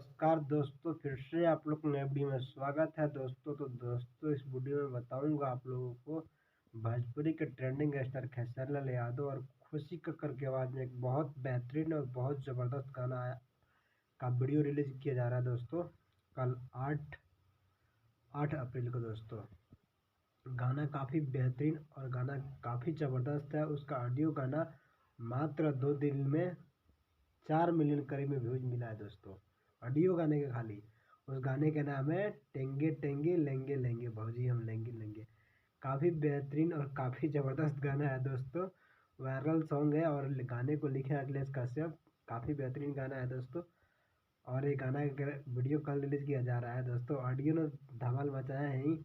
नमस्कार दोस्तों, फिर से आप लोग को नए वीडियो में स्वागत है दोस्तों। तो दोस्तों इस वीडियो में बताऊंगा आप लोगों को भोजपुरी के ट्रेंडिंग स्टार खेसारी लाल यादव और खुशी कक्कर की आवाज़ में एक बहुत बेहतरीन और बहुत ज़बरदस्त गाना का वीडियो रिलीज किया जा रहा है दोस्तों, कल 8 अप्रैल को। दोस्तों गाना काफ़ी बेहतरीन और गाना काफ़ी ज़बरदस्त है। उसका ऑडियो गाना मात्र 2 दिन में 4 मिलियन करीब में व्यूज मिला है दोस्तों, ऑडियो गाने के खाली। उस गाने का नाम है टेंगे टेंगे लेंगे लेंगे भौजी हम लेंगे लेंगे। काफ़ी बेहतरीन और काफ़ी ज़बरदस्त गाना है दोस्तों, वायरल सॉन्ग है और गाने को लिखे अखिलेश कश्यप। काफ़ी बेहतरीन गाना है दोस्तों और ये गाना का वीडियो कल रिलीज़ किया जा रहा है दोस्तों। ऑडियो ने धमाल मचाया है ही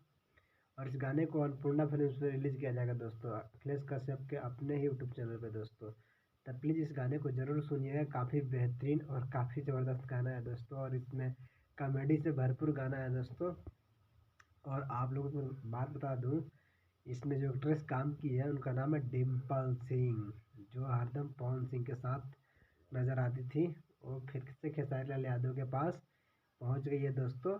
और इस गाने को अन्नपूर्णा फिल्म से रिलीज़ किया जाएगा दोस्तों, अखिलेश कश्यप के अपने ही यूट्यूब चैनल पर दोस्तों। तब प्लीज़ इस गाने को ज़रूर सुनिएगा, काफ़ी बेहतरीन और काफ़ी ज़बरदस्त गाना है दोस्तों और इसमें कॉमेडी से भरपूर गाना है दोस्तों। और आप लोगों को बात बता दूं, इसमें जो एक्ट्रेस काम की है उनका नाम है डिम्पल सिंह, जो हरदम पवन सिंह के साथ नज़र आती थी। वो फिर से खेसारी लाल यादव के पास पहुंच गई है दोस्तों।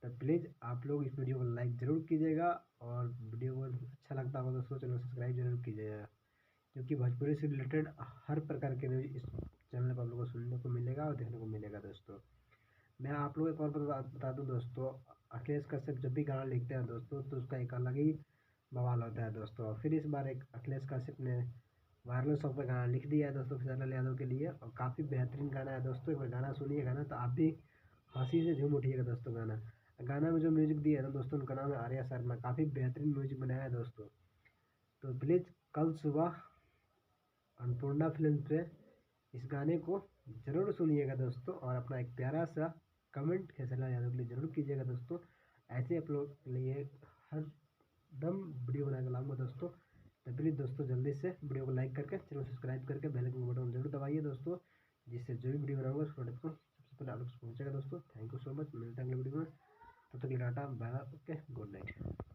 तो प्लीज़ आप लोग इस वीडियो को लाइक ज़रूर कीजिएगा और वीडियो को अच्छा लगता होगा दोस्तों चैनल सब्सक्राइब जरूर कीजिएगा, क्योंकि भोजपुरी से रिलेटेड हर प्रकार के न्यूज़ इस चैनल पर आप लोगों को सुनने को मिलेगा और देखने को मिलेगा दोस्तों। मैं आप लोगों को एक और बता दूं दोस्तों, अखिलेश कश्यप जब भी गाना लिखते हैं दोस्तों तो उसका एक अलग ही बवाल होता है दोस्तों। और फिर इस बार एक अखिलेश कश्यप ने वायरल सॉन्ग पर गाना लिख दिया है दोस्तों खेसारी लाल यादव के लिए और काफ़ी बेहतरीन गाना है दोस्तों। एक बार गाना सुनिएगा ना तो आप भी हंसी से झूम उठिएगा दोस्तों। गाना में जो म्यूजिक दिया है ना दोस्तों, उनका नाम है आर्या शर्मा। काफ़ी बेहतरीन म्यूजिक बनाया है दोस्तों। तो प्लीज़ कल सुबह अन्नपूर्णा फिल्म पे इस गाने को ज़रूर सुनिएगा दोस्तों और अपना एक प्यारा सा कमेंट खेसारी लाल यादव के लिए ज़रूर कीजिएगा दोस्तों। ऐसे आप लोग के लिए हर दम वीडियो बना के लाऊंगा दोस्तों। तो प्लीज़ दोस्तों जल्दी से वीडियो को लाइक करके चैनल सब्सक्राइब करके बेल आइकन बटन जरूर दबाइए दोस्तों, जिससे जो भी वीडियो बनाऊंगा उस प्रोडक्ट को सबसे पहले आप लोग पहुँचेगा दोस्तों। थैंक यू सो मच, मिलते हैं अगले वीडियो में। तब तक tata bye, okay, good night.